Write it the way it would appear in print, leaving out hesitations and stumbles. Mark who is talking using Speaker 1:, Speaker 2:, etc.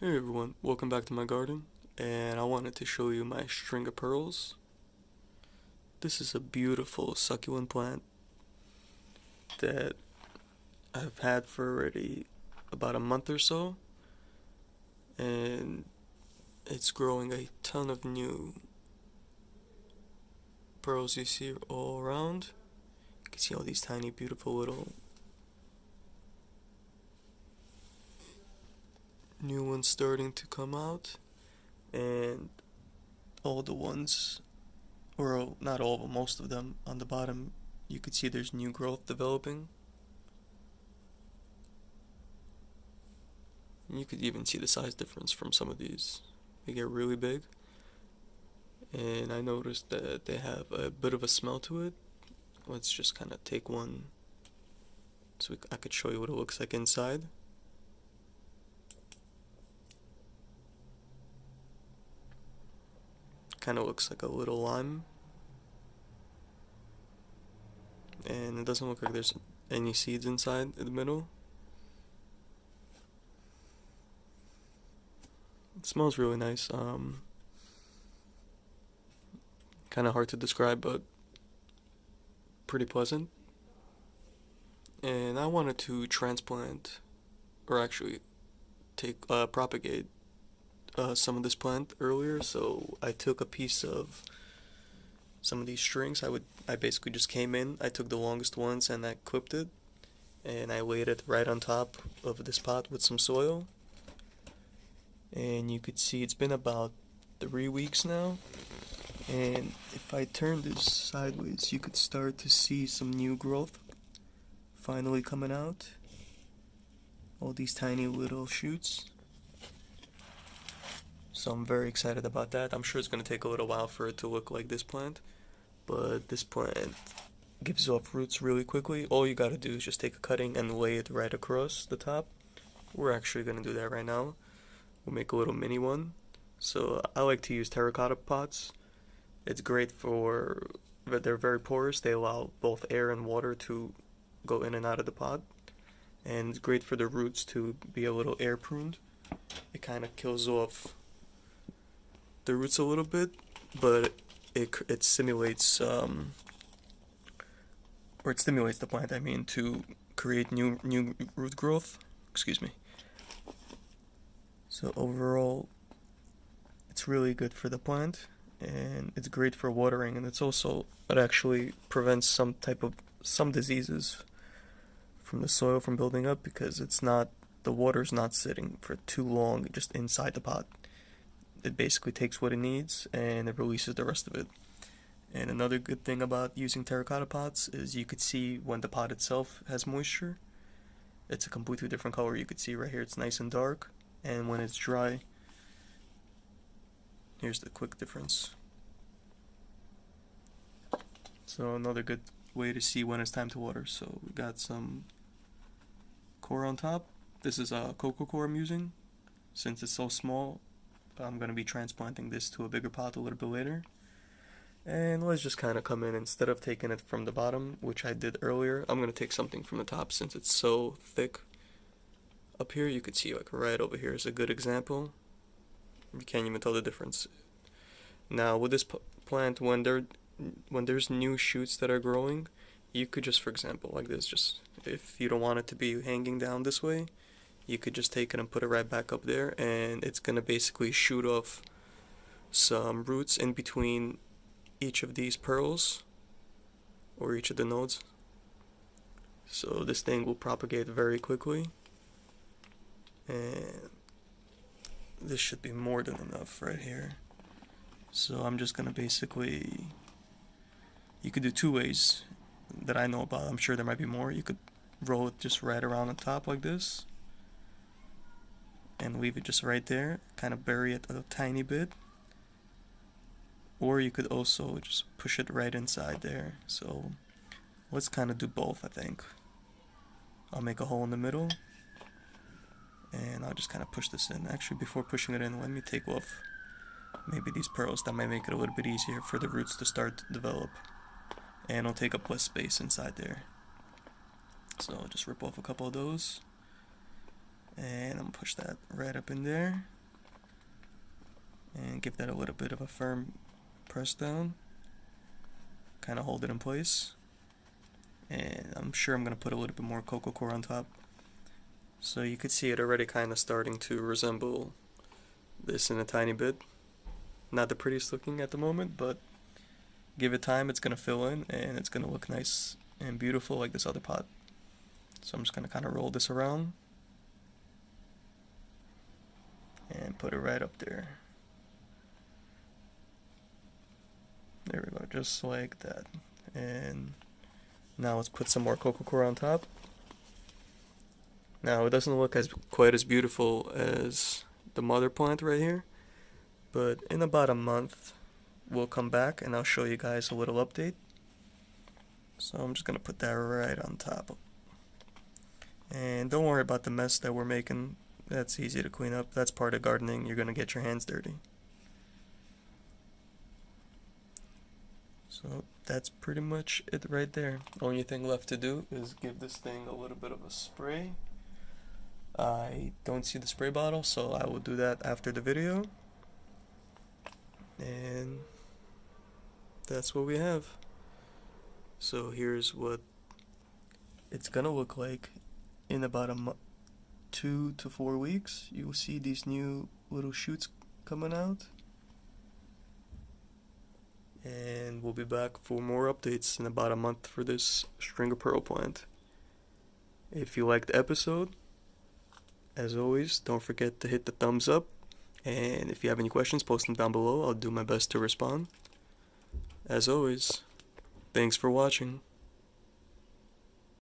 Speaker 1: Hey everyone, welcome back to my garden, and I wanted to show you my string of pearls. This is a beautiful succulent plant that I've had for already about a month or so, and it's growing a ton of new pearls you see all around. You can see all these tiny beautiful little new ones starting to come out, and all the ones, or not all of them, most of them on the bottom, you could see there's new growth developing. You could even see the size difference from some of these. They get really big, and I noticed that they have a bit of a smell to it. Let's just kind of take one so I could show you what it looks like inside. Kind of looks like a little lime, and it doesn't look like there's any seeds inside in the middle. It smells really nice. Kind of hard to describe, but pretty pleasant. And I wanted to transplant, or actually propagate some of this plant earlier. So I took a piece of some of these strings. I basically just came in. I took the longest ones and I clipped it, and I laid it right on top of this pot with some soil. And you could see it's been about 3 weeks now. And if I turn this sideways, you could start to see some new growth finally coming out. All these tiny little shoots. So I'm very excited about that. I'm sure it's going to take a little while for it to look like this plant, but this plant gives off roots really quickly. All you got to do is just take a cutting and lay it right across the top. We're actually going to do that right now. We'll make a little mini one. So I like to use terracotta pots. It's great for, they're very porous. They allow both air and water to go in and out of the pot. And it's great for the roots to be a little air pruned. It kind of kills off the roots a little bit, but it stimulates or it stimulates the plant. I mean, to create new root growth. Excuse me. So overall, it's really good for the plant, and it's great for watering, and it actually prevents some diseases from the soil from building up because the water's not sitting for too long just inside the pot. It basically takes what it needs and it releases the rest of it. And another good thing about using terracotta pots is you could see when the pot itself has moisture. It's a completely different color. You could see right here it's nice and dark, and when it's dry, here's the quick difference. So another good way to see when it's time to water. So we got some core on top. This is a cocoa core I'm using. Since it's so small, I'm going to be transplanting this to a bigger pot a little bit later. And let's just kind of come in, instead of taking it from the bottom, which I did earlier, I'm going to take something from the top since it's so thick. Up here you could see like right over here is a good example. You can't even tell the difference. Now with this plant, when there's new shoots that are growing, you could just, for example, like this, just if you don't want it to be hanging down this way, you could just take it and put it right back up there, and it's gonna basically shoot off some roots in between each of these pearls or each of the nodes. So this thing will propagate very quickly, and this should be more than enough right here. So I'm just gonna basically, you could do two ways that I know about. I'm sure there might be more. You could roll it just right around the top like this and leave it just right there, kind of bury it a tiny bit. Or you could also just push it right inside there. So let's kind of do both, I think. I'll make a hole in the middle, and I'll just kind of push this in. Actually, before pushing it in, let me take off maybe these pearls. That might make it a little bit easier for the roots to start to develop, and it'll take up less space inside there. So I'll just rip off a couple of those, And I'm gonna push that right up in there and give that a little bit of a firm press down, kind of hold it in place. And I'm sure I'm gonna put a little bit more cocoa core on top, so you could see it already kind of starting to resemble this in a tiny bit. Not the prettiest looking at the moment, but give it time, it's gonna fill in and it's gonna look nice and beautiful like this other pot. So I'm just gonna kind of roll this around and put it right up there. There we go, just like that. And now let's put some more cocoa core on top. Now it doesn't look quite as beautiful as the mother plant right here, but in about a month we'll come back and I'll show you guys a little update. So I'm just gonna put that right on top. And don't worry about the mess that we're making. That's easy to clean up. That's part of gardening. You're gonna get your hands dirty. So that's pretty much it right there. Only thing left to do is give this thing a little bit of a spray. I don't see the spray bottle, so I will do that after the video. And that's what we have. So here's what it's gonna look like in about 2 to 4 weeks. You will see these new little shoots coming out. And we'll be back for more updates in about a month for this string of pearl plant. If you liked the episode, as always, don't forget to hit the thumbs up. And if you have any questions, post them down below. I'll do my best to respond. As always, thanks for watching.